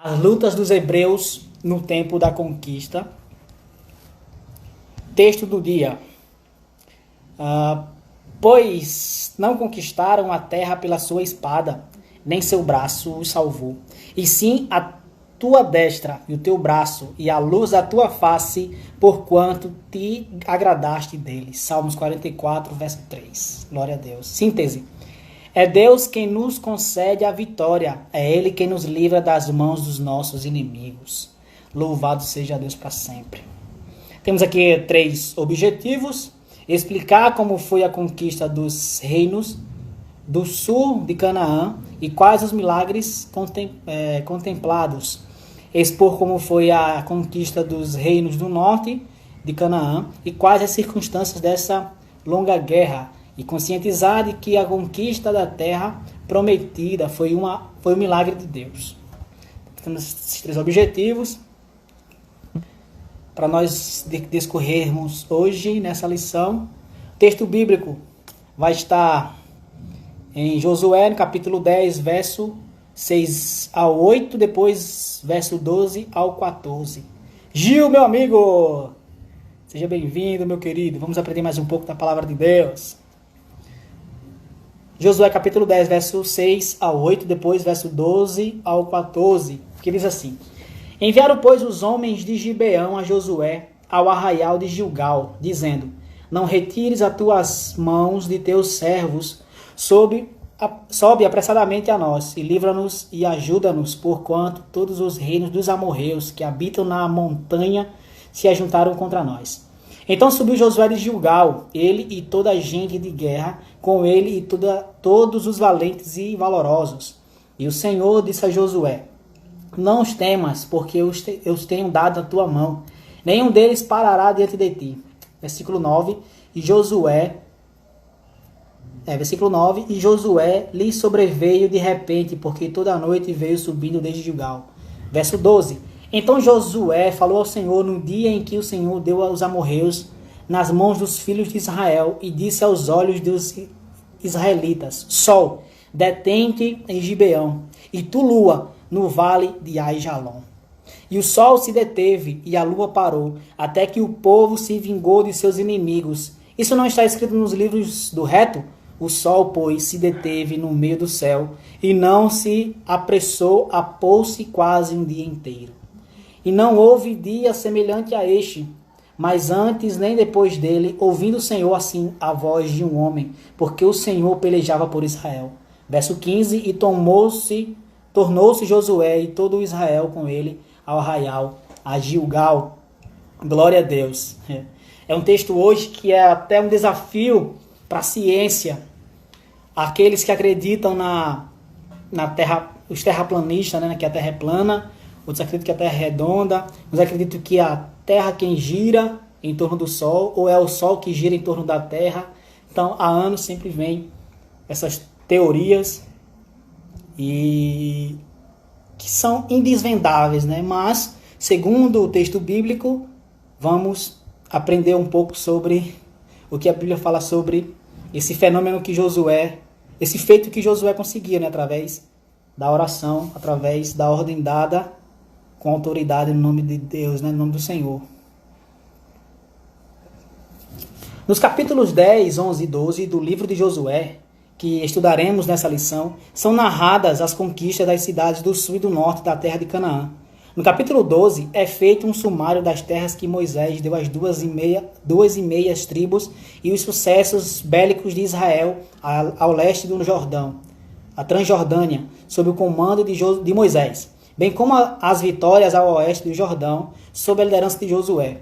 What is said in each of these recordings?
As lutas dos hebreus no tempo da conquista. Texto do dia. Pois não conquistaram a terra pela sua espada, nem seu braço os salvou, e sim a tua destra e o teu braço, e a luz da tua face, porquanto te agradaste deles. Salmos 44, verso 3. Glória a Deus. Síntese. É Deus quem nos concede a vitória. É Ele quem nos livra das mãos dos nossos inimigos. Louvado seja Deus para sempre. Temos aqui 3 objetivos. Explicar como foi a conquista dos reinos do sul de Canaã e quais os milagres contemplados. Expor como foi a conquista dos reinos do norte de Canaã e quais as circunstâncias dessa longa guerra. E conscientizar de que a conquista da terra prometida foi um milagre de Deus. Temos esses 3 objetivos para nós discorrermos hoje nessa lição. O texto bíblico vai estar em Josué, no capítulo 10, verso 6 ao 8, depois verso 12 ao 14. Gil, meu amigo, seja bem-vindo, meu querido. Vamos aprender mais um pouco da palavra de Deus. Josué capítulo 10, verso 6 ao 8, depois verso 12 ao 14, que diz assim: Enviaram, pois, os homens de Gibeão a Josué ao arraial de Gilgal, dizendo: Não retires as tuas mãos de teus servos, sobe apressadamente a nós, e livra-nos e ajuda-nos, porquanto todos os reinos dos amorreus que habitam na montanha se ajuntaram contra nós. Então subiu Josué de Gilgal, ele e toda a gente de guerra, com ele e todos os valentes e valorosos. E o Senhor disse a Josué: Não os temas, porque eu os tenho dado na tua mão. Nenhum deles parará diante de ti. Versículo 9. E Josué lhe sobreveio de repente, porque toda a noite veio subindo desde Gilgal. Verso 12. Então Josué falou ao Senhor no dia em que o Senhor deu aos amorreus nas mãos dos filhos de Israel, e disse aos olhos dos israelitas: Sol, detém-te em Gibeão, e tu, lua, no vale de Aijalon. E o sol se deteve, e a lua parou, até que o povo se vingou de seus inimigos. Isso não está escrito nos livros do reto? O sol, pois, se deteve no meio do céu, e não se apressou a pôr-se quase um dia inteiro. E não houve dia semelhante a este, mas antes nem depois dele, ouvindo o Senhor assim a voz de um homem, porque o Senhor pelejava por Israel. Verso 15, e tornou-se Josué e todo Israel com ele ao arraial, a Gilgal. Glória a Deus. É um texto hoje que é até um desafio para a ciência. Aqueles que acreditam na terra, os terraplanistas, né, que a terra é plana, outros acreditam que a terra é redonda, uns acreditam que a terra quem gira em torno do sol, ou é o sol que gira em torno da terra. Então, há anos sempre vem essas teorias e que são indesvendáveis, né? Mas, segundo o texto bíblico, vamos aprender um pouco sobre o que a Bíblia fala sobre esse fenômeno que Josué, esse feito que Josué conseguia, né? Através da oração, através da ordem dada com autoridade no nome de Deus, né? No nome do Senhor. Nos capítulos 10, 11 e 12 do livro de Josué, que estudaremos nessa lição, são narradas as conquistas das cidades do sul e do norte da terra de Canaã. No capítulo 12 é feito um sumário das terras que Moisés deu às duas e meias tribos e os sucessos bélicos de Israel ao leste do Jordão, a Transjordânia, sob o comando de Moisés, bem como as vitórias ao oeste do Jordão, sob a liderança de Josué.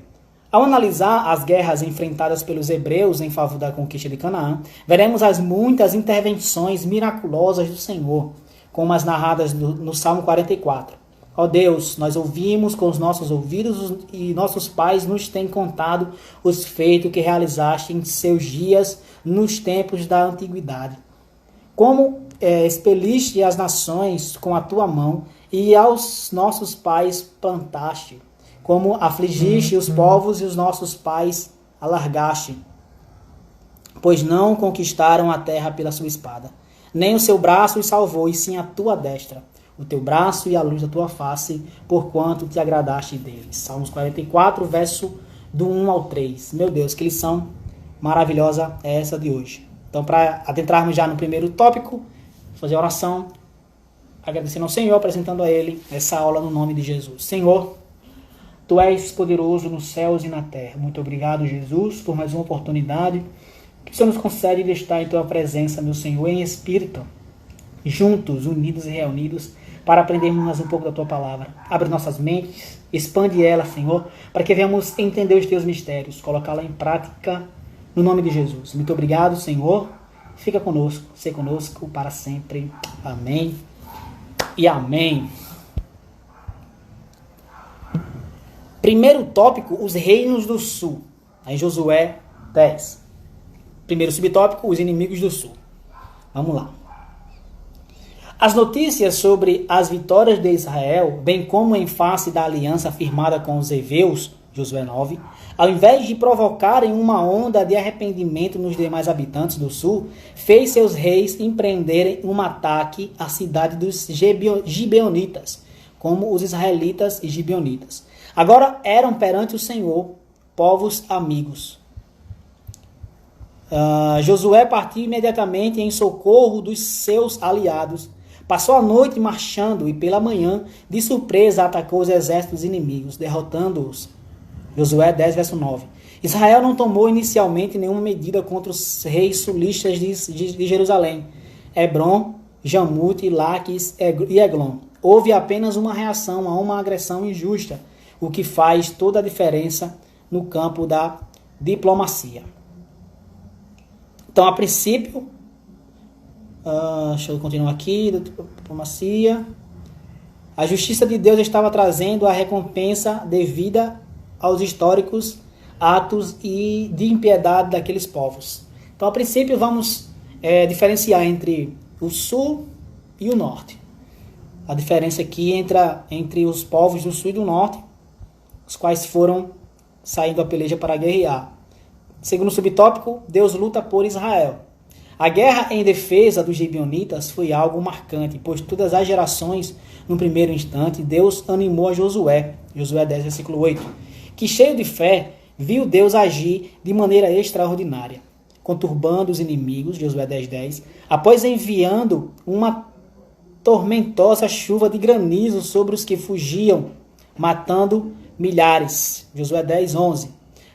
Ao analisar as guerras enfrentadas pelos hebreus em favor da conquista de Canaã, veremos as muitas intervenções miraculosas do Senhor, como as narradas no Salmo 44. Ó Deus, nós ouvimos com os nossos ouvidos e nossos pais nos têm contado os feitos que realizaste em seus dias nos tempos da antiguidade. Como expeliste as nações com a tua mão e aos nossos pais plantaste, como afligiste os povos e os nossos pais alargaste, pois não conquistaram a terra pela sua espada. Nem o seu braço os salvou, e sim a tua destra. o teu braço e a luz da tua face, porquanto te agradaste deles. Salmos 44, verso do 1 ao 3. Meu Deus, que lição maravilhosa é essa de hoje. Então, para adentrarmos já no primeiro tópico, fazer a oração, agradecendo ao Senhor, apresentando a Ele essa aula no nome de Jesus. Senhor, Tu és poderoso nos céus e na terra. Muito obrigado, Jesus, por mais uma oportunidade que o Senhor nos concede de estar em Tua presença, meu Senhor, em espírito, juntos, unidos e reunidos, para aprendermos mais um pouco da Tua palavra. Abre nossas mentes, expande elas, Senhor, para que venhamos entender os Teus mistérios, colocá-la em prática no nome de Jesus. Muito obrigado, Senhor. Fica conosco, seja conosco para sempre. Amém e amém. Primeiro tópico, os reinos do sul. Em Josué 10. Primeiro subtópico, os inimigos do sul. Vamos lá. As notícias sobre as vitórias de Israel, bem como em face da aliança firmada com os heveus, Josué 9, ao invés de provocarem uma onda de arrependimento nos demais habitantes do sul, fez seus reis empreenderem um ataque à cidade dos gibeonitas, como os israelitas e gibeonitas. Agora eram perante o Senhor povos amigos. Josué partiu imediatamente em socorro dos seus aliados. Passou a noite marchando e pela manhã, de surpresa, atacou os exércitos inimigos, derrotando-os. Josué 10, verso 9. Israel não tomou inicialmente nenhuma medida contra os reis sulistas de Jerusalém, Hebron, Jamute, Laques e Eglon. Houve apenas uma reação a uma agressão injusta, o que faz toda a diferença no campo da diplomacia. Então, a princípio, deixa eu continuar aqui, da diplomacia. A justiça de Deus estava trazendo a recompensa devida aos históricos atos e de impiedade daqueles povos. Então, a princípio, vamos diferenciar entre o sul e o norte. A diferença aqui entre os povos do sul e do norte, os quais foram saindo a peleja para guerrear. Segundo o subtópico, Deus luta por Israel. A guerra em defesa dos gibeonitas foi algo marcante, pois todas as gerações, no primeiro instante, Deus animou a Josué, Josué 10, versículo 8, que cheio de fé, viu Deus agir de maneira extraordinária, conturbando os inimigos, Josué 10, 10, após enviando uma tormentosa chuva de granizo sobre os que fugiam, matando milhares, Josué 10, 11.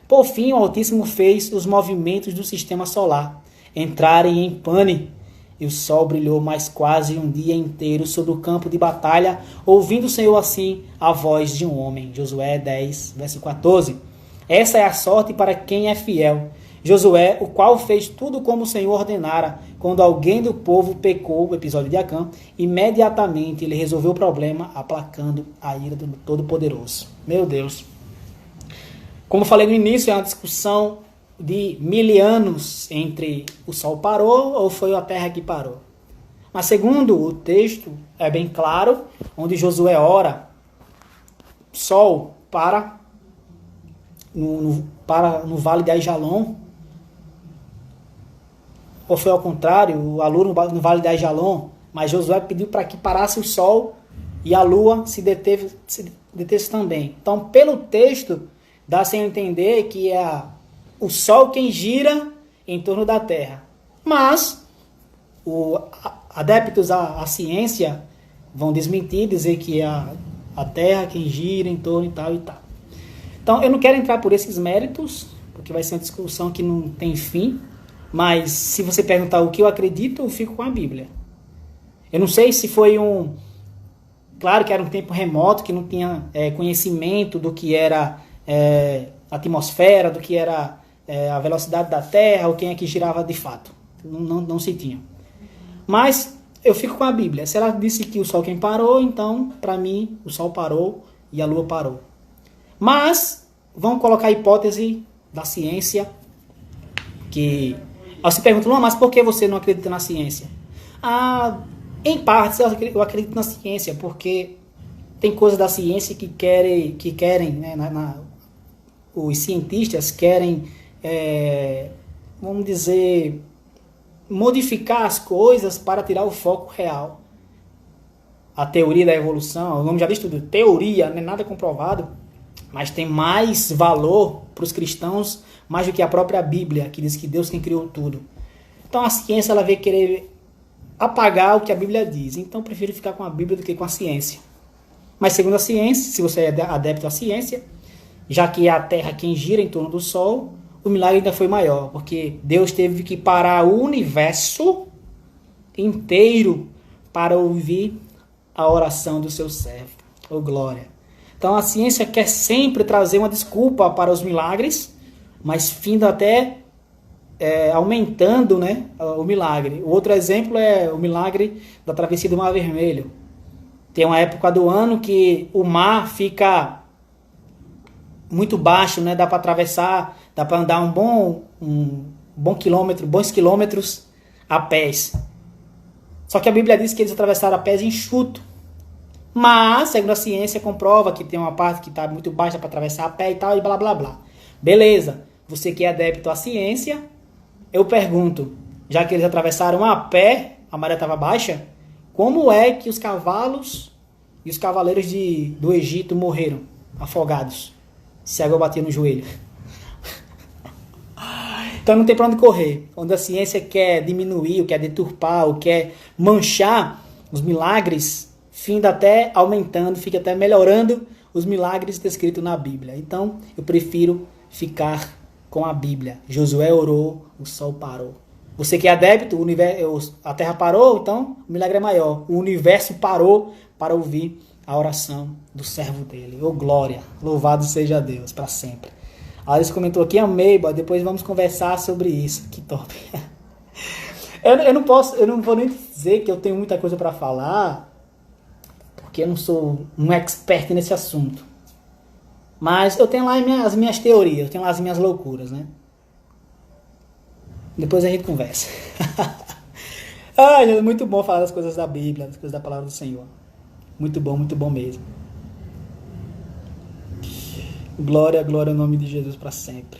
Por fim, o Altíssimo fez os movimentos do sistema solar entrarem em pane, e o sol brilhou mais quase um dia inteiro sobre o campo de batalha, ouvindo o Senhor assim a voz de um homem. Josué 10, verso 14. Essa é a sorte para quem é fiel. Josué, o qual fez tudo como o Senhor ordenara, quando alguém do povo pecou, o episódio de Acã, imediatamente ele resolveu o problema, aplacando a ira do Todo-Poderoso. Meu Deus. Como falei no início, é uma discussão de 1000 anos entre o sol parou ou foi a terra que parou. Mas segundo o texto, é bem claro, onde Josué ora, sol para no vale de Aijalon, ou foi ao contrário, a lua no vale de Aijalon, mas Josué pediu para que parasse o sol e a lua se detesse também. Então, pelo texto, dá-se a entender que é o sol quem gira em torno da terra. Mas, adeptos à ciência vão desmentir, dizer que é a terra quem gira em torno e tal e tal. Então, eu não quero entrar por esses méritos, porque vai ser uma discussão que não tem fim, mas se você perguntar o que eu acredito, eu fico com a Bíblia. Eu não sei se foi claro que era um tempo remoto, que não tinha conhecimento do que era a atmosfera, do que era a velocidade da Terra, ou quem é que girava de fato. Não se tinha. Mas eu fico com a Bíblia. Se ela disse que o Sol quem parou, então, para mim, o Sol parou e a Lua parou. Mas, vamos colocar a hipótese da ciência, que... Aí você pergunta, mas por que você não acredita na ciência? Em parte, eu acredito na ciência, porque tem coisas da ciência que querem né, os cientistas querem, vamos dizer, modificar as coisas para tirar o foco real. a teoria da evolução, o nome já diz tudo, teoria, não é nada comprovado, mas tem mais valor para os cristãos, mais do que a própria Bíblia, que diz que Deus quem criou tudo. Então a ciência ela vai querer apagar o que a Bíblia diz. Então eu prefiro ficar com a Bíblia do que com a ciência. Mas segundo a ciência, se você é adepto à ciência, já que é a Terra quem gira em torno do Sol, o milagre ainda foi maior, porque Deus teve que parar o universo inteiro para ouvir a oração do seu servo. Oh, glória! Então a ciência quer sempre trazer uma desculpa para os milagres, mas findo até aumentando, né, o milagre. O outro exemplo é o milagre da travessia do Mar Vermelho. Tem uma época do ano que o mar fica muito baixo, né, dá para atravessar, dá para andar bons quilômetros a pés. Só que a Bíblia diz que eles atravessaram a pés enxuto. Mas, segundo a ciência, comprova que tem uma parte que está muito baixa para atravessar a pé e tal, e blá blá blá. Beleza, você que é adepto à ciência, eu pergunto, já que eles atravessaram a pé, a maré estava baixa, como é que os cavalos e os cavaleiros do Egito morreram afogados, se a água batia no joelho? Então não tem para onde correr. Quando a ciência quer diminuir, ou quer deturpar, ou quer manchar os milagres, finda até aumentando, fica até melhorando os milagres descritos na Bíblia. Então eu prefiro ficar com a Bíblia. Josué orou, o sol parou. Você que é adepto, a terra parou, então o milagre é maior. O universo parou para ouvir a oração do servo dele. Oh, glória! Louvado seja Deus para sempre. A Alice comentou aqui, amei, depois vamos conversar sobre isso. Que top! Eu não vou nem dizer que eu tenho muita coisa para falar, porque eu não sou um expert nesse assunto. Mas eu tenho lá as minhas teorias, eu tenho lá as minhas loucuras, né? Depois a gente conversa. É muito bom falar das coisas da Bíblia, das coisas da palavra do Senhor. Muito bom mesmo. Glória, glória ao nome de Jesus para sempre.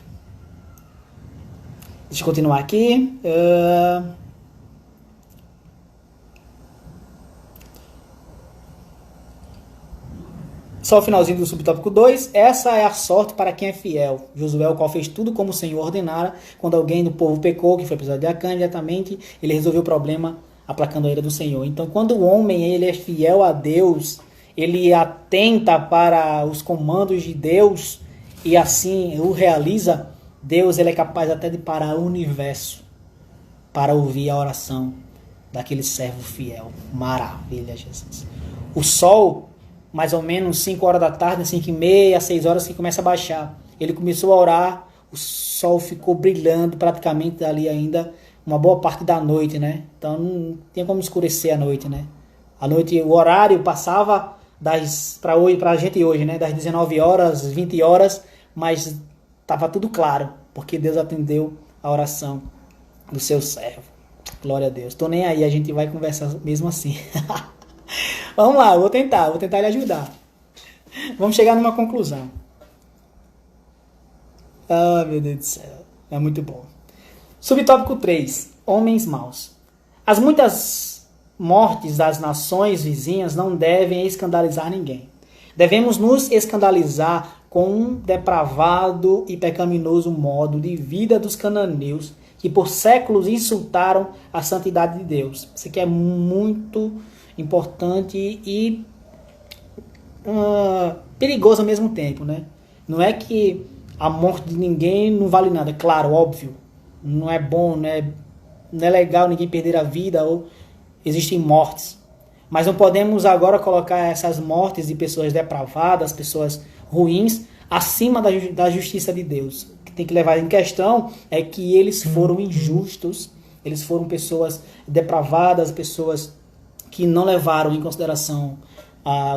Deixa eu continuar aqui. Só o finalzinho do subtópico 2. Essa é a sorte para quem é fiel. Josué, o qual fez tudo como o Senhor ordenara. Quando alguém do povo pecou, que foi o episódio de Acã, imediatamente ele resolveu o problema aplacando a ira do Senhor. Então, quando o homem ele é fiel a Deus, ele atenta para os comandos de Deus e assim o realiza, Deus ele é capaz até de parar o universo para ouvir a oração daquele servo fiel. Maravilha, Jesus. O sol, mais ou menos 5 horas da tarde, 5h30, 6 horas, que começa a baixar. Ele começou a orar, o sol ficou brilhando praticamente ali ainda uma boa parte da noite, né? Então não tinha como escurecer a noite, né? A noite, o horário passava para a gente hoje, né? Das 19 horas, 20 horas, mas estava tudo claro, porque Deus atendeu a oração do seu servo. Glória a Deus. Tô nem aí, a gente vai conversar mesmo assim. Vamos lá, vou tentar lhe ajudar. Vamos chegar numa conclusão. Ah, meu Deus do céu. É muito bom. Subtópico 3. Homens maus. As muitas mortes das nações vizinhas não devem escandalizar ninguém. Devemos nos escandalizar com um depravado e pecaminoso modo de vida dos cananeus que por séculos insultaram a santidade de Deus. Isso aqui é muito importante e perigoso ao mesmo tempo, né? Não é que a morte de ninguém não vale nada, claro, óbvio. Não é bom, não é legal ninguém perder a vida, ou existem mortes. Mas não podemos agora colocar essas mortes de pessoas depravadas, pessoas ruins, acima da justiça de Deus. O que tem que levar em questão é que eles foram injustos, eles foram pessoas depravadas, pessoas que não levaram em consideração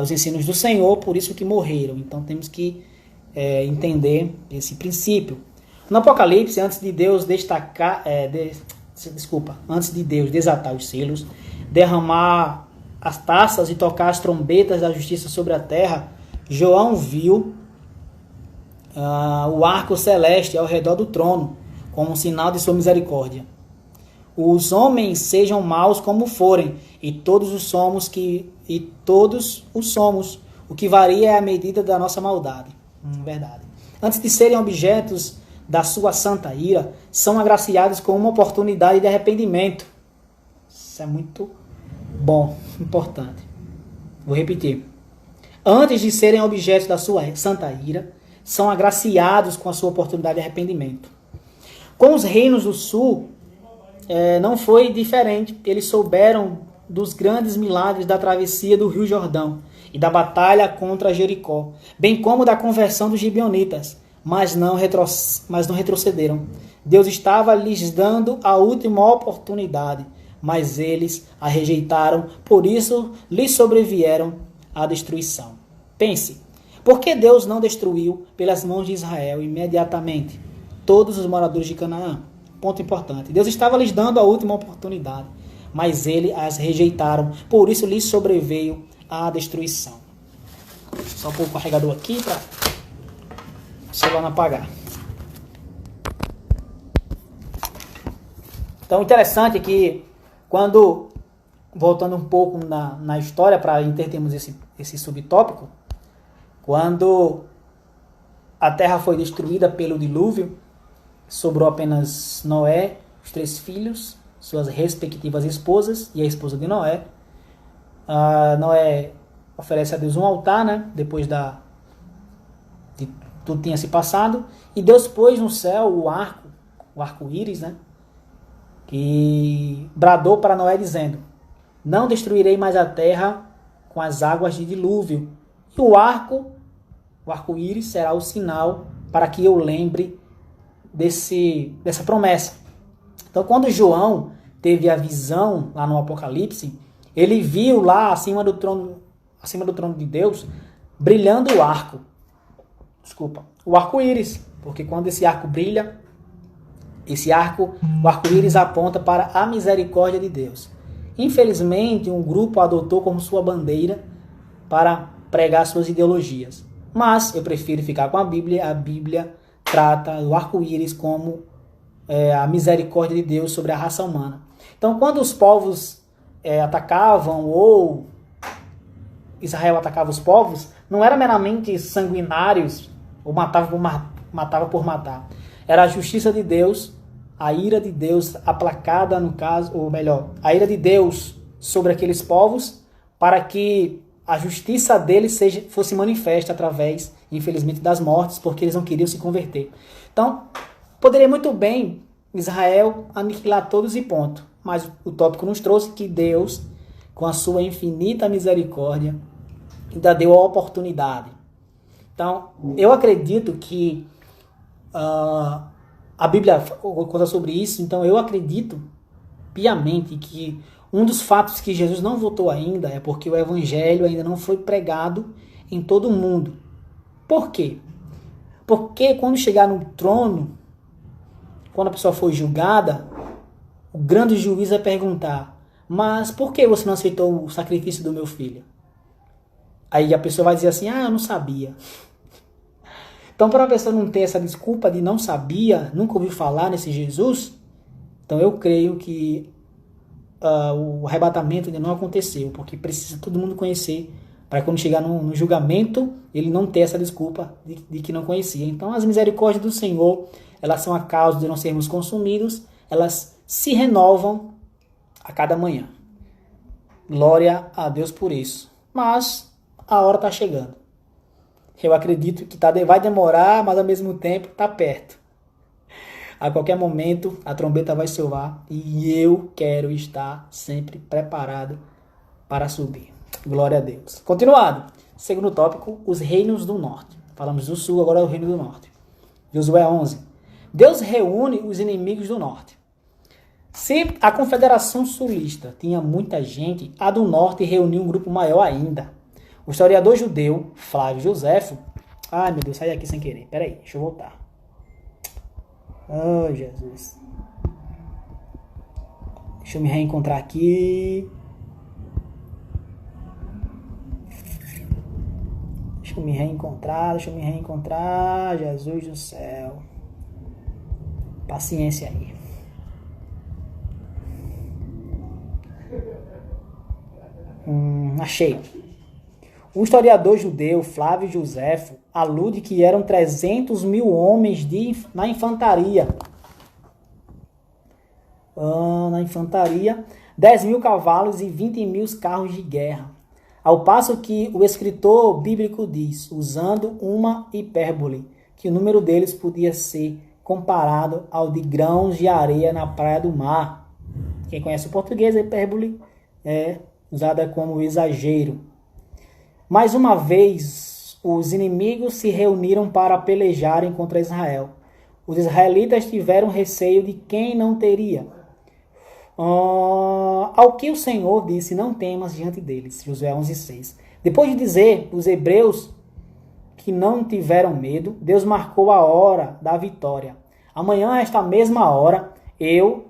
os ensinos do Senhor, por isso que morreram. Então temos que entender esse princípio. No Apocalipse, antes de Deus antes de Deus desatar os selos, derramar as taças e tocar as trombetas da justiça sobre a terra, João viu o arco celeste ao redor do trono, como um sinal de sua misericórdia. os homens sejam maus como forem, e todos os somos, o que varia é a medida da nossa maldade. Verdade. Antes de serem objetos da sua santa ira, são agraciados com uma oportunidade de arrependimento. Isso é muito bom, importante. Vou repetir. Antes de serem objetos da sua santa ira, são agraciados com a sua oportunidade de arrependimento. Com os reinos do sul, não foi diferente. Eles souberam dos grandes milagres da travessia do Rio Jordão e da batalha contra Jericó, bem como da conversão dos gibeonitas, mas não retrocederam. Deus estava lhes dando a última oportunidade, mas eles a rejeitaram, por isso lhes sobrevieram a destruição. Pense, por que Deus não destruiu pelas mãos de Israel imediatamente todos os moradores de Canaã? Ponto importante. Deus estava lhes dando a última oportunidade, mas eles as rejeitaram, por isso lhes sobreveio a destruição. Só pôr o carregador aqui para o celular não apagar. Então, interessante que quando, voltando um pouco na história, para entendermos esse subtópico, quando a terra foi destruída pelo dilúvio, sobrou apenas Noé, os 3 filhos, suas respectivas esposas e a esposa de Noé. Noé oferece a Deus um altar, né? Depois de tudo tinha se passado, e Deus pôs no céu o arco-íris, né? Que bradou para Noé dizendo: não destruirei mais a terra com as águas de dilúvio. E o arco-íris será o sinal para que eu lembre dessa promessa. Então, quando João teve a visão lá no Apocalipse, ele viu lá acima do trono de Deus, brilhando o arco-íris, porque quando esse arco brilha, o arco-íris aponta para a misericórdia de Deus. Infelizmente, um grupo adotou como sua bandeira para pregar suas ideologias. Mas eu prefiro ficar com a Bíblia. A Bíblia trata o arco-íris como a misericórdia de Deus sobre a raça humana. Então, quando os povos atacavam, ou Israel atacava os povos, não era meramente sanguinários, ou matava por matar. Era a justiça de Deus, a ira de Deus aplacada, no caso, ou melhor, a ira de Deus sobre aqueles povos, para que a justiça deles fosse manifesta através, infelizmente, das mortes, porque eles não queriam se converter. Então, poderia muito bem Israel aniquilar todos e ponto. Mas o tópico nos trouxe que Deus, com a sua infinita misericórdia, ainda deu a oportunidade. Então, eu acredito que a Bíblia conta sobre isso. Então, eu acredito piamente que um dos fatos que Jesus não voltou ainda é porque o evangelho ainda não foi pregado em todo o mundo. Por quê? Porque quando chegar no trono, quando a pessoa for julgada, o grande juiz vai perguntar: mas por que você não aceitou o sacrifício do meu filho? Aí a pessoa vai dizer assim: eu não sabia. Então, para a pessoa não ter essa desculpa de não sabia, nunca ouviu falar nesse Jesus, então eu creio que o arrebatamento ainda não aconteceu, porque precisa todo mundo conhecer, para quando chegar no julgamento, ele não ter essa desculpa de que não conhecia. Então, as misericórdias do Senhor, elas são a causa de não sermos consumidos, elas se renovam a cada manhã. Glória a Deus por isso. Mas a hora está chegando. Eu acredito que vai demorar, mas ao mesmo tempo está perto. A qualquer momento a trombeta vai soar e eu quero estar sempre preparado para subir. Glória a Deus. Continuado. Segundo tópico, os reinos do norte. Falamos do sul, agora é o reino do norte. Josué 11. Deus reúne os inimigos do norte. Se a confederação sulista tinha muita gente, a do norte reuniu um grupo maior ainda. O historiador judeu Flávio Joséfo... Ai, meu Deus, saí aqui sem querer. Peraí, deixa eu voltar. Oh, Jesus. Deixa eu me reencontrar aqui. Deixa eu me reencontrar. Jesus do céu. Paciência aí. Achei. O historiador judeu Flávio Joséfo alude que eram 300 mil homens na infantaria. 10 mil cavalos e 20 mil carros de guerra. Ao passo que o escritor bíblico diz, usando uma hipérbole, que o número deles podia ser comparado ao de grãos de areia na praia do mar. Quem conhece o português, a hipérbole é usada como exagero. Mais uma vez, os inimigos se reuniram para pelejarem contra Israel. Os israelitas tiveram receio de quem não teria. Ao que o Senhor disse, não temas diante deles. Josué 11:6. Depois de dizer os hebreus que não tiveram medo, Deus marcou a hora da vitória. Amanhã, a esta mesma hora, eu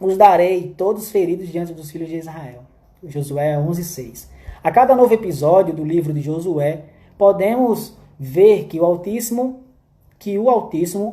os darei todos feridos diante dos filhos de Israel. Josué 11:6. A cada novo episódio do livro de Josué, podemos ver que o Altíssimo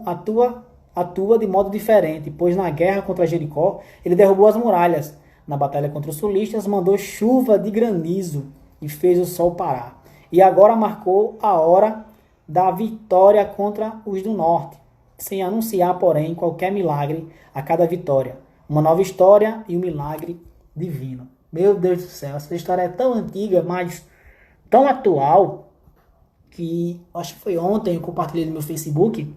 atua de modo diferente, pois na guerra contra Jericó, ele derrubou as muralhas. Na batalha contra os sulistas, mandou chuva de granizo e fez o sol parar. E agora marcou a hora da vitória contra os do norte, sem anunciar, porém, qualquer milagre a cada vitória. Uma nova história e um milagre divino. Meu Deus do céu, essa história é tão antiga, mas tão atual, que acho que foi ontem eu compartilhei no meu Facebook.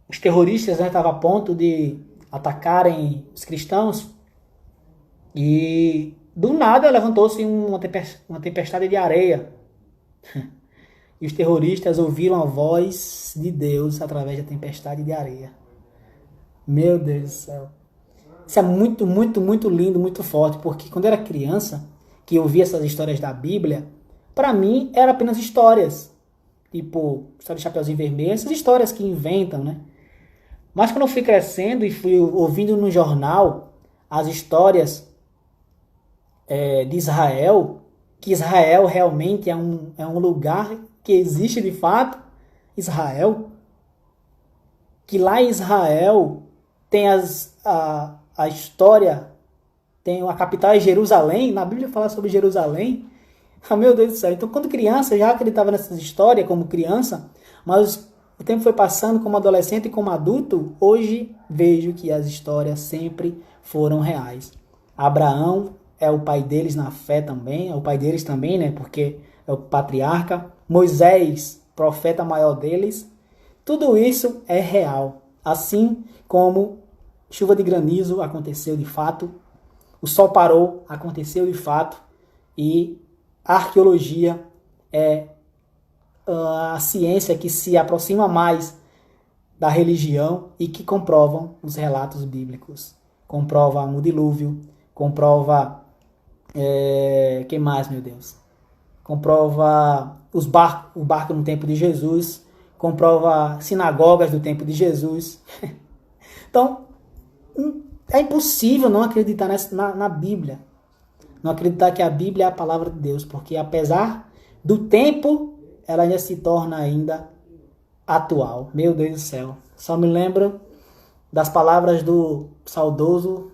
Os terroristas estavam a ponto de atacarem os cristãos e do nada levantou-se uma tempestade de areia. E os terroristas ouviram a voz de Deus através da tempestade de areia. Meu Deus do céu. Isso é muito, muito, muito lindo, muito forte, porque quando eu era criança, que eu via essas histórias da Bíblia, para mim eram apenas histórias. Tipo, história de Chapeuzinho Vermelho, essas histórias que inventam, né? Mas quando eu fui crescendo e fui ouvindo no jornal as histórias de Israel, que Israel realmente é um lugar que existe de fato, Israel, que lá em Israel tem a história, tem a capital é Jerusalém, na Bíblia fala sobre Jerusalém. Ah, meu Deus do céu. Então, quando criança, eu já acreditava nessas histórias como criança, mas o tempo foi passando como adolescente e como adulto, hoje vejo que as histórias sempre foram reais. Abraão é o pai deles na fé também, é o pai deles também, né? Porque é o patriarca. Moisés, profeta maior deles. Tudo isso é real. Assim como chuva de granizo aconteceu de fato, o sol parou, aconteceu de fato, e a arqueologia é a ciência que se aproxima mais da religião e que comprovam os relatos bíblicos. Comprova o dilúvio, comprova... que mais, meu Deus? Comprova o barco no tempo de Jesus, comprova sinagogas do tempo de Jesus. Então, é impossível não acreditar na Bíblia. Não acreditar que a Bíblia é a palavra de Deus, porque apesar do tempo, ela ainda se torna ainda atual. Meu Deus do céu. Só me lembro das palavras do saudoso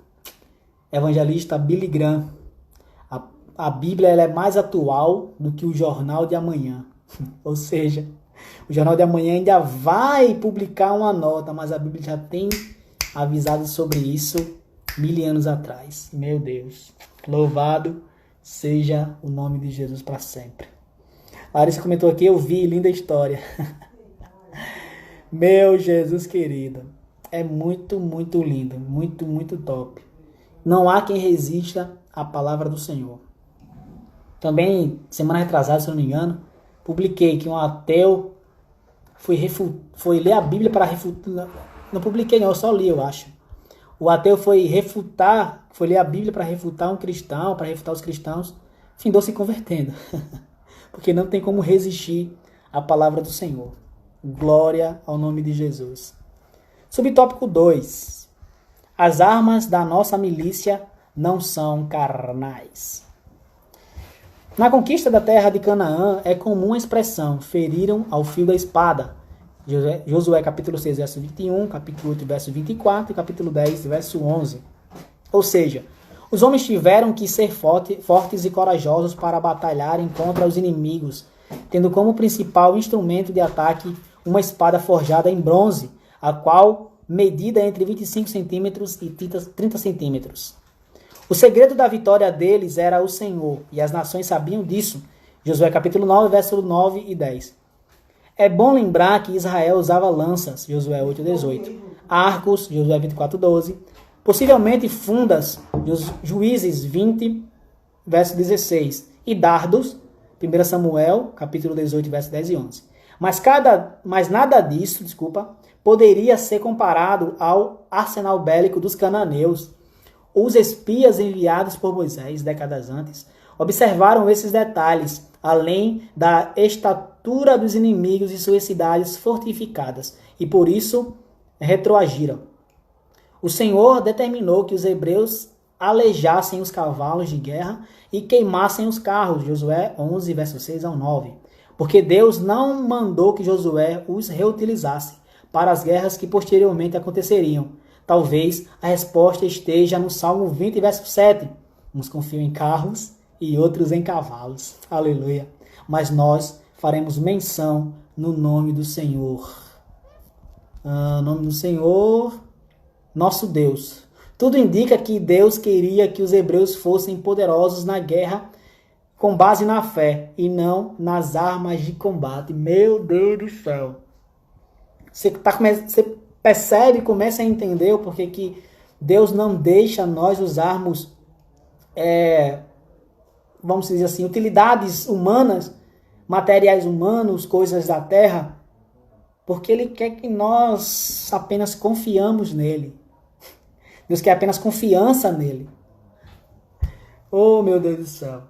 evangelista Billy Graham. A Bíblia ela é mais atual do que o Jornal de Amanhã. Ou seja, o Jornal de Amanhã ainda vai publicar uma nota, mas a Bíblia já tem avisado sobre isso 1000 anos atrás. Meu Deus. Louvado seja o nome de Jesus para sempre. Larissa comentou aqui, eu vi, linda história. Meu Jesus querido. É muito, muito lindo. Muito, muito top. Não há quem resista à palavra do Senhor. Também, semana retrasada, se eu não me engano, publiquei que um ateu foi ler a Bíblia para refutar... Não publiquei não, eu só li, eu acho. O ateu foi ler a Bíblia para refutar um cristão, para refutar os cristãos, findou se convertendo. Porque não tem como resistir à palavra do Senhor. Glória ao nome de Jesus. Subtópico 2. As armas da nossa milícia não são carnais. Na conquista da terra de Canaã é comum a expressão feriram ao fio da espada. Josué capítulo 6, verso 21, capítulo 8, verso 24 e capítulo 10, verso 11. Ou seja, Os homens tiveram que ser fortes e corajosos para batalharem contra os inimigos, tendo como principal instrumento de ataque uma espada forjada em bronze, a qual medida entre 25 centímetros e 30 centímetros. O segredo da vitória deles era o Senhor, e as nações sabiam disso. Josué capítulo 9, versos 9 e 10. É bom lembrar que Israel usava lanças, Josué 8, 18, arcos, Josué 24, 12, possivelmente fundas, Juízes 20, verso 16, e dardos, 1 Samuel, capítulo 18, verso 10 e 11. Mas nada disso, poderia ser comparado ao arsenal bélico dos cananeus. Os espias enviados por Moisés, décadas antes, observaram esses detalhes, além da estatura dos inimigos e suas cidades fortificadas, e por isso retroagiram. O Senhor determinou que os hebreus alejassem os cavalos de guerra e queimassem os carros, Josué 11, versos 6 ao 9, porque Deus não mandou que Josué os reutilizasse para as guerras que posteriormente aconteceriam. Talvez a resposta esteja no Salmo 20, verso 7. Uns confiam em carros e outros em cavalos. Aleluia. Mas nós faremos menção no nome do Senhor. Nome do Senhor, nosso Deus. Tudo indica que Deus queria que os hebreus fossem poderosos na guerra com base na fé e não nas armas de combate. Meu Deus do céu. Você percebe, começa a entender o porquê que Deus não deixa nós usarmos, vamos dizer assim, utilidades humanas, materiais humanos, coisas da terra, porque Ele quer que nós apenas confiamos nele. Deus quer apenas confiança nele. Oh, meu Deus do céu.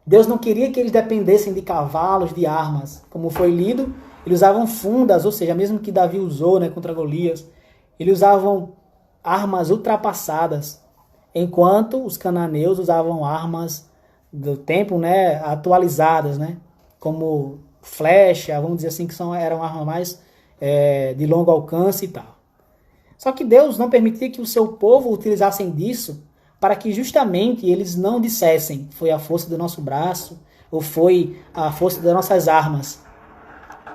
Deus não queria que eles dependessem de cavalos, de armas. Como foi lido, eles usavam fundas, ou seja, mesmo que Davi usou, contra Golias, eles usavam armas ultrapassadas, enquanto os cananeus usavam armas do tempo, atualizadas, como flecha, vamos dizer assim, que eram armas mais de longo alcance e tal. Só que Deus não permitia que o seu povo utilizassem disso para que justamente eles não dissessem foi a força do nosso braço ou foi a força das nossas armas,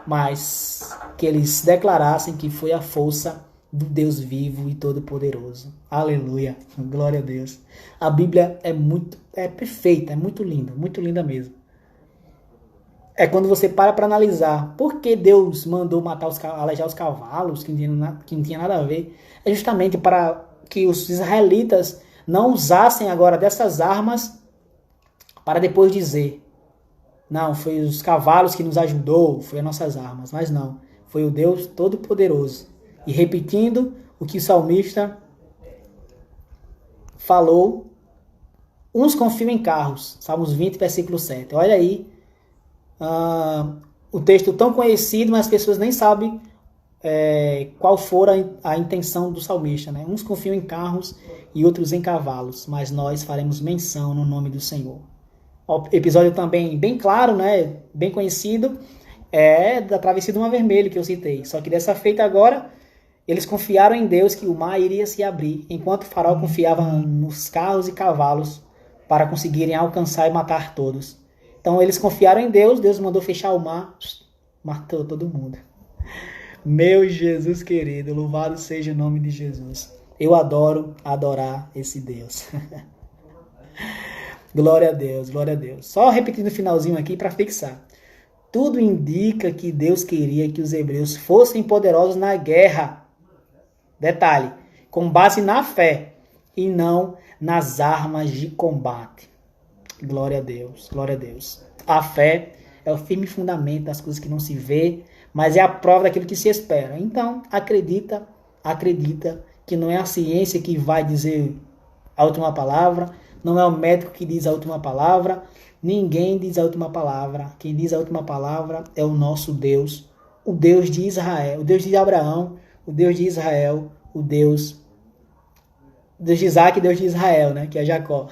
mas que eles declarassem que foi a força do Deus vivo e todo-poderoso. Aleluia, glória a Deus. A Bíblia é perfeita, é muito linda mesmo. É quando você para analisar por que Deus mandou alejar os cavalos, que não tinha nada a ver. É justamente para que os israelitas não usassem agora dessas armas para depois dizer, não, foi os cavalos que nos ajudou, foi as nossas armas. Mas não, foi o Deus Todo-Poderoso. E repetindo o que o salmista falou, uns confiam em carros, Salmos 20, versículo 7. Olha aí, o texto tão conhecido, mas as pessoas nem sabem qual for a intenção do salmista. Uns confiam em carros e outros em cavalos, mas nós faremos menção no nome do Senhor. O episódio também bem claro, bem conhecido, é da travessia do Mar Vermelho que eu citei. Só que dessa feita agora, eles confiaram em Deus que o mar iria se abrir, enquanto o faraó confiava nos carros e cavalos para conseguirem alcançar e matar todos. Então eles confiaram em Deus, Deus mandou fechar o mar, matou todo mundo. Meu Jesus querido, louvado seja o nome de Jesus. Eu adoro adorar esse Deus. Glória a Deus, glória a Deus. Só repetindo o finalzinho aqui para fixar. Tudo indica que Deus queria que os hebreus fossem poderosos na guerra. Detalhe, com base na fé e não nas armas de combate. Glória a Deus, glória a Deus. A fé é o firme fundamento das coisas que não se vê, mas é a prova daquilo que se espera. Então, acredita que não é a ciência que vai dizer a última palavra, não é o médico que diz a última palavra, ninguém diz a última palavra. Quem diz a última palavra é o nosso Deus, o Deus de Israel, o Deus de Abraão, o Deus de Israel, o Deus de Isaac e Deus de Israel, que é Jacó.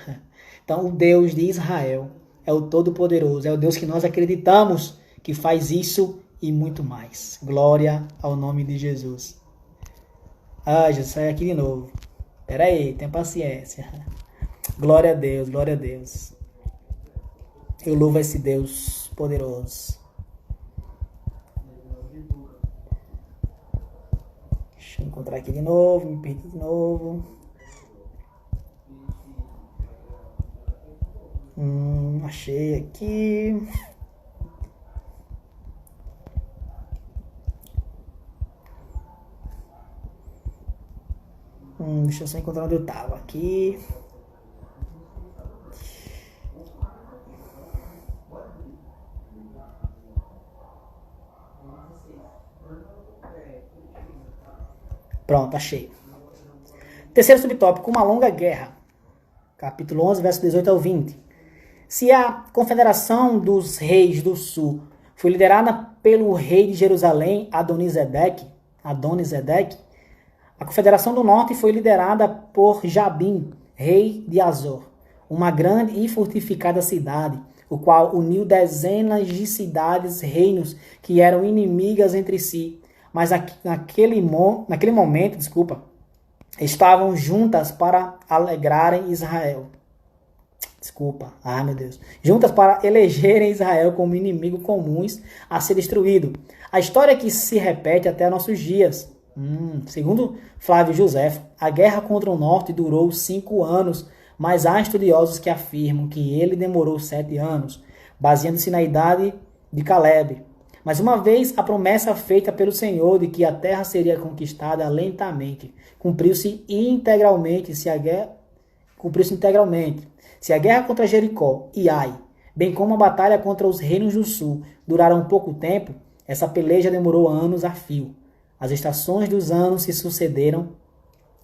Então, o Deus de Israel é o Todo-Poderoso, é o Deus que nós acreditamos que faz isso e muito mais. Glória ao nome de Jesus. Jesus, sai aqui de novo. Espera aí, tenha paciência. Glória a Deus, glória a Deus. Eu louvo esse Deus poderoso. Deixa eu encontrar aqui de novo, me perdi de novo. Achei aqui. Deixa eu só encontrar onde eu estava aqui. Pronto, achei. Terceiro subtópico, uma longa guerra. Capítulo 11, verso 18 ao 20. Se a confederação dos reis do sul foi liderada pelo rei de Jerusalém, Adonisedeque, a confederação do norte foi liderada por Jabim, rei de Azor, uma grande e fortificada cidade, o qual uniu dezenas de cidades, reinos que eram inimigas entre si, mas naquele momento, estavam juntas para alegrarem Israel. Juntas para elegerem Israel como inimigo comuns a ser destruído. A história que se repete até nossos dias. Segundo Flávio José, a guerra contra o norte durou 5 anos, mas há estudiosos que afirmam que ele demorou 7 anos, baseando-se na idade de Caleb. Mas uma vez a promessa feita pelo Senhor de que a terra seria conquistada lentamente, cumpriu-se integralmente. Se a guerra contra Jericó e Ai, bem como a batalha contra os reinos do sul, duraram pouco tempo, essa peleja demorou anos a fio. As estações dos anos se sucederam,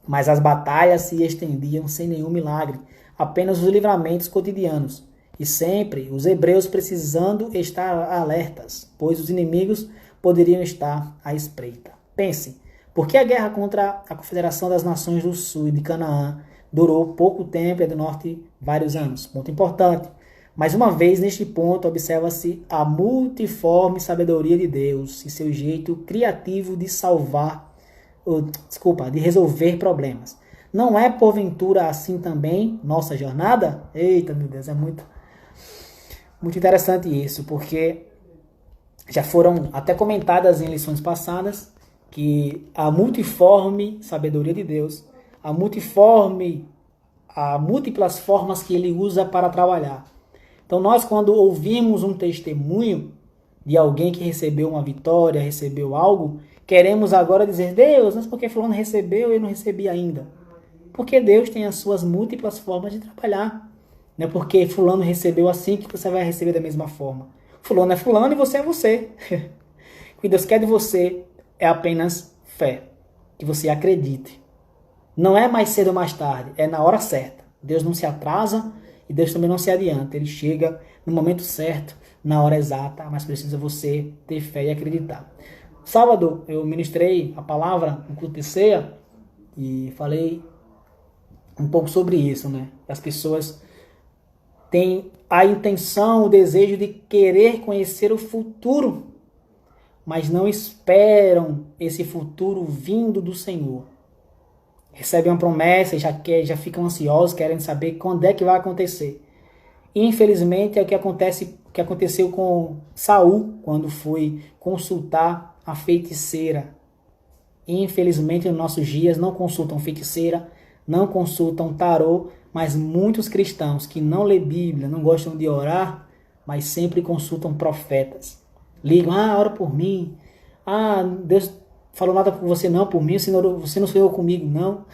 mas as batalhas se estendiam sem nenhum milagre, apenas os livramentos cotidianos. E sempre os hebreus precisando estar alertas, pois os inimigos poderiam estar à espreita. Pense, por que a guerra contra a Confederação das Nações do Sul e de Canaã durou pouco tempo e a do Norte vários anos? Ponto importante. Mais uma vez, neste ponto, observa-se a multiforme sabedoria de Deus e seu jeito criativo de de resolver problemas. Não é, porventura, assim também nossa jornada? Eita, meu Deus, é muito interessante isso, porque já foram até comentadas em lições passadas que a multiforme sabedoria de Deus, a múltiplas formas que ele usa para trabalhar. Então nós, quando ouvimos um testemunho de alguém que recebeu uma vitória, recebeu algo, queremos agora dizer: Deus, mas por que fulano recebeu e eu não recebi ainda? Porque Deus tem as suas múltiplas formas de trabalhar. Não é porque fulano recebeu assim que você vai receber da mesma forma. Fulano é fulano e você é você. O que Deus quer de você é apenas fé, que você acredite. Não é mais cedo ou mais tarde, é na hora certa. Deus não se atrasa e Deus também não se adianta. Ele chega no momento certo, na hora exata, mas precisa você ter fé e acreditar. Sábado eu ministrei a palavra no culto de ceia e falei um pouco sobre isso, né? As pessoas têm a intenção, o desejo de querer conhecer o futuro, mas não esperam esse futuro vindo do Senhor. Recebem uma promessa e já ficam ansiosos, querem saber quando é que vai acontecer. E, infelizmente, é o que aconteceu com Saul, quando foi consultar a feiticeira. E, infelizmente, nos nossos dias, não consultam feiticeira, não consultam tarô, mas muitos cristãos que não lê Bíblia, não gostam de orar, mas sempre consultam profetas. Ligam: ora por mim. Deus falou nada por você não, por mim, você não sonhou comigo, não.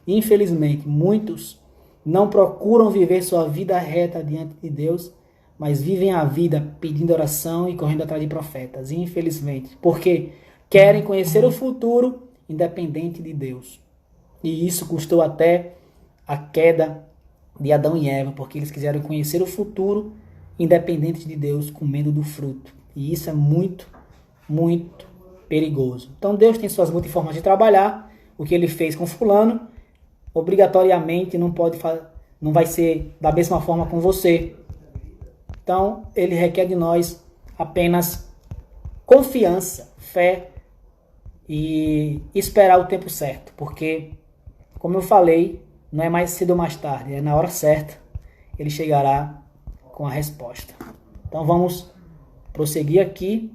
Infelizmente, muitos não procuram viver sua vida reta diante de Deus, mas vivem a vida pedindo oração e correndo atrás de profetas. Infelizmente, porque querem conhecer o futuro independente de Deus. E isso custou até a queda de Adão e Eva, porque eles quiseram conhecer o futuro independente de Deus, com medo do fruto. E isso é muito, muito perigoso. Então Deus tem suas multiformas de trabalhar. O que ele fez com fulano, obrigatoriamente não vai ser da mesma forma com você. Então ele requer de nós apenas confiança, fé e esperar o tempo certo. Porque, como eu falei Não é mais cedo ou mais tarde, é na hora certa. Ele chegará com a resposta. Então vamos prosseguir aqui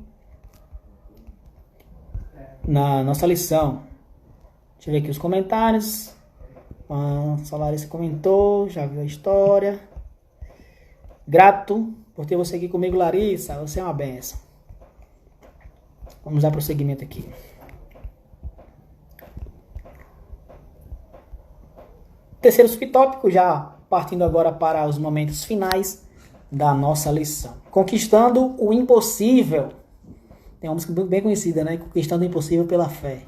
na nossa lição. Deixa eu ver aqui os comentários. A Larissa comentou, já viu a história. Grato por ter você aqui comigo, Larissa. Você é uma benção. Vamos dar prosseguimento aqui. Terceiro subtópico, já partindo agora para os momentos finais da nossa lição. Conquistando o impossível. Tem uma música bem conhecida, né? Conquistando o impossível pela fé.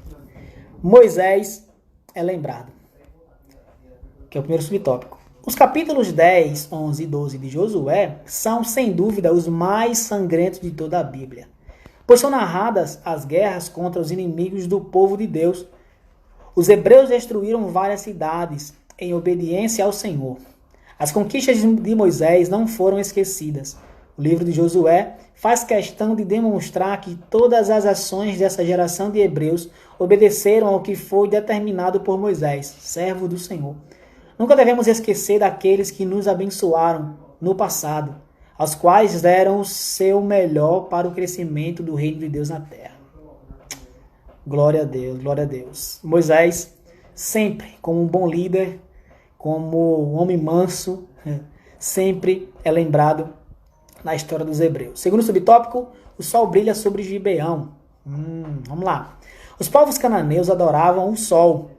Moisés é lembrado. Que é o primeiro subtópico. Os capítulos 10, 11 e 12 de Josué são, sem dúvida, os mais sangrentos de toda a Bíblia, pois são narradas as guerras contra os inimigos do povo de Deus. Os hebreus destruíram várias cidades em obediência ao Senhor. As conquistas de Moisés não foram esquecidas. O livro de Josué faz questão de demonstrar que todas as ações dessa geração de hebreus obedeceram ao que foi determinado por Moisés, servo do Senhor. Nunca devemos esquecer daqueles que nos abençoaram no passado, aos quais deram o seu melhor para o crescimento do reino de Deus na terra. Glória a Deus, glória a Deus. Moisés, sempre como um bom líder, como um homem manso, sempre é lembrado na história dos hebreus. Segundo subtópico, o sol brilha sobre Gibeão. Vamos lá. Os povos cananeus adoravam o sol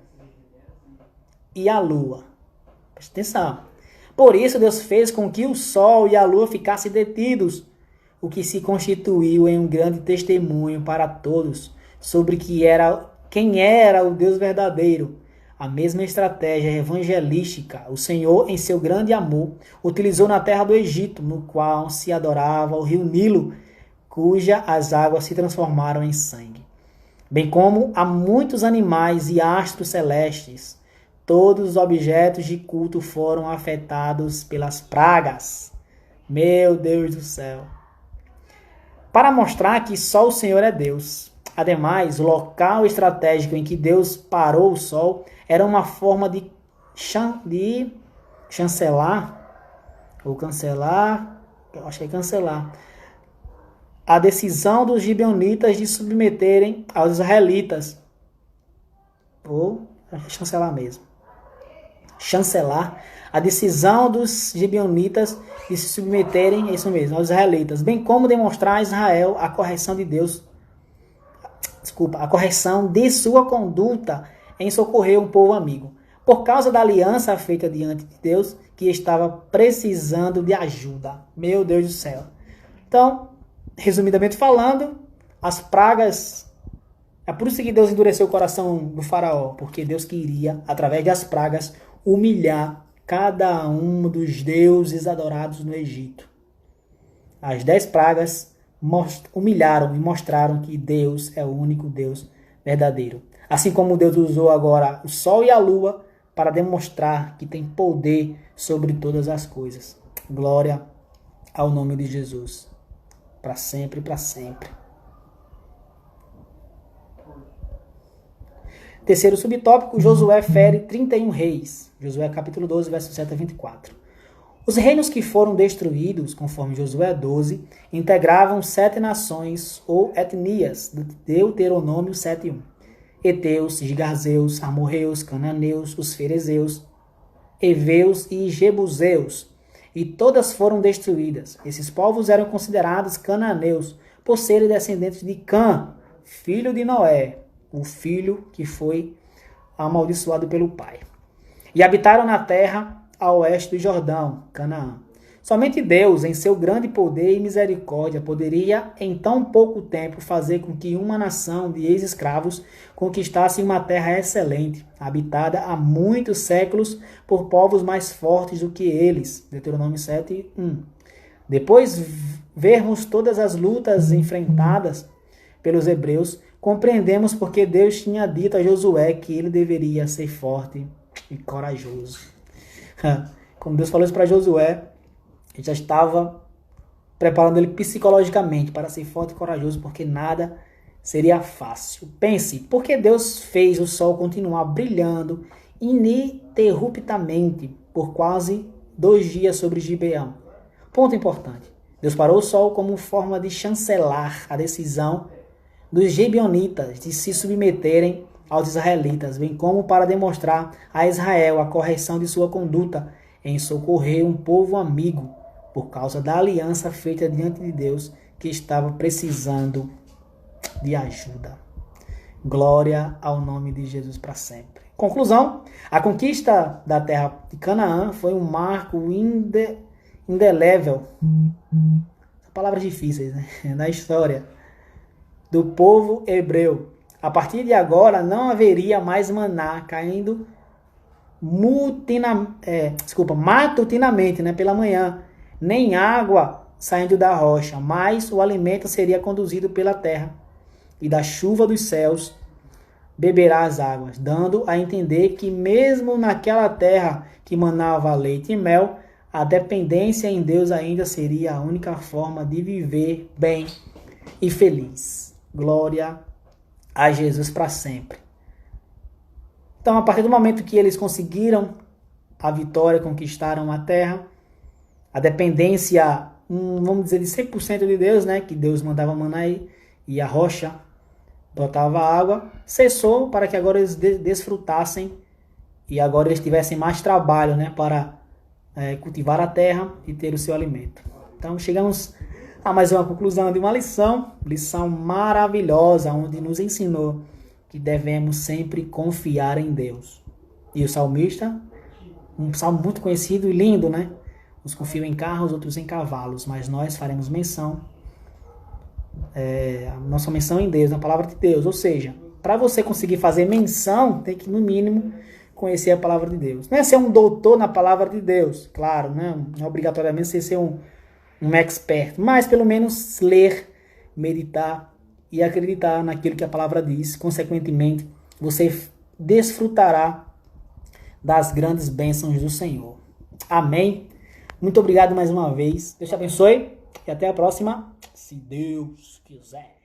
e a lua. Preste atenção. Por isso Deus fez com que o sol e a lua ficassem detidos, o que se constituiu em um grande testemunho para todos sobre quem era o Deus verdadeiro. A mesma estratégia evangelística o Senhor, em seu grande amor, utilizou na terra do Egito, no qual se adorava o rio Nilo, cuja as águas se transformaram em sangue. Bem como há muitos animais e astros celestes. Todos os objetos de culto foram afetados pelas pragas. Meu Deus do céu! Para mostrar que só o Senhor é Deus. Ademais, o local estratégico em que Deus parou o sol era uma forma de chancelar, ou cancelar, eu achei cancelar, a decisão dos gibeonitas de submeterem aos israelitas, ou chancelar mesmo, chancelar a decisão dos gibeonitas de se submeterem, é isso mesmo, aos israelitas, bem como demonstrar a Israel a correção de sua conduta em socorrer um povo amigo, por causa da aliança feita diante de Deus, que estava precisando de ajuda. Meu Deus do céu. Então, resumidamente falando, as pragas, é por isso que Deus endureceu o coração do faraó, porque Deus queria, através das pragas, humilhar cada um dos deuses adorados no Egito. As 10 pragas humilharam e mostraram que Deus é o único Deus verdadeiro. Assim como Deus usou agora o sol e a lua para demonstrar que tem poder sobre todas as coisas. Glória ao nome de Jesus. Para sempre, para sempre. Terceiro subtópico, Josué fere 31 reis. Josué capítulo 12, versos 7 a 24. Os reinos que foram destruídos, conforme Josué 12, integravam 7 nações ou etnias, do Deuteronômio 7:1. Heteus, Gigarzeus, Amorreus, Cananeus, os Ferezeus, Eveus e Jebuseus, e todas foram destruídas. Esses povos eram considerados cananeus, por serem descendentes de Cã, filho de Noé, o filho que foi amaldiçoado pelo pai. E habitaram na terra a oeste do Jordão, Canaã. Somente Deus, em seu grande poder e misericórdia, poderia em tão pouco tempo fazer com que uma nação de ex-escravos conquistasse uma terra excelente, habitada há muitos séculos por povos mais fortes do que eles. Deuteronômio 7:1. Depois vermos todas as lutas enfrentadas pelos hebreus, compreendemos porque Deus tinha dito a Josué que ele deveria ser forte e corajoso. Quando Deus falou isso para Josué, ele já estava preparando ele psicologicamente para ser forte e corajoso, porque nada seria fácil. Pense, por que Deus fez o sol continuar brilhando ininterruptamente por quase 2 dias sobre Gibeão. Ponto importante. Deus parou o sol como forma de chancelar a decisão dos gibeonitas de se submeterem aos israelitas, bem como para demonstrar a Israel a correção de sua conduta em socorrer um povo amigo por causa da aliança feita diante de Deus que estava precisando de ajuda. Glória ao nome de Jesus para sempre. Conclusão, a conquista da terra de Canaã foi um marco indelével, palavras difíceis, né? Da história do povo hebreu. A partir de agora não haveria mais maná caindo matutinamente, né, pela manhã, nem água saindo da rocha, mas o alimento seria conduzido pela terra, e da chuva dos céus beberá as águas, dando a entender que mesmo naquela terra que manava leite e mel, a dependência em Deus ainda seria a única forma de viver bem e feliz. Glória a Jesus para sempre. Então, a partir do momento que eles conseguiram a vitória, conquistaram a terra, a dependência, vamos dizer, de 100% de Deus, né? Que Deus mandava maná e a rocha brotava água, cessou para que agora eles desfrutassem e agora eles tivessem mais trabalho, né? Para cultivar a terra e ter o seu alimento. Então, chegamos a mais uma conclusão de uma lição maravilhosa, onde nos ensinou que devemos sempre confiar em Deus. E o salmista, um salmo muito conhecido e lindo, né? Uns confiam em carros, outros em cavalos, mas nós faremos menção, a nossa menção em Deus, na palavra de Deus. Ou seja, para você conseguir fazer menção, tem que, no mínimo, conhecer a palavra de Deus. Não é ser um doutor na palavra de Deus, claro, né? Não é obrigatoriamente você ser um expert, mas pelo menos ler, meditar e acreditar naquilo que a palavra diz. Consequentemente, você desfrutará das grandes bênçãos do Senhor. Amém? Muito obrigado mais uma vez. Deus te abençoe e até a próxima, se Deus quiser.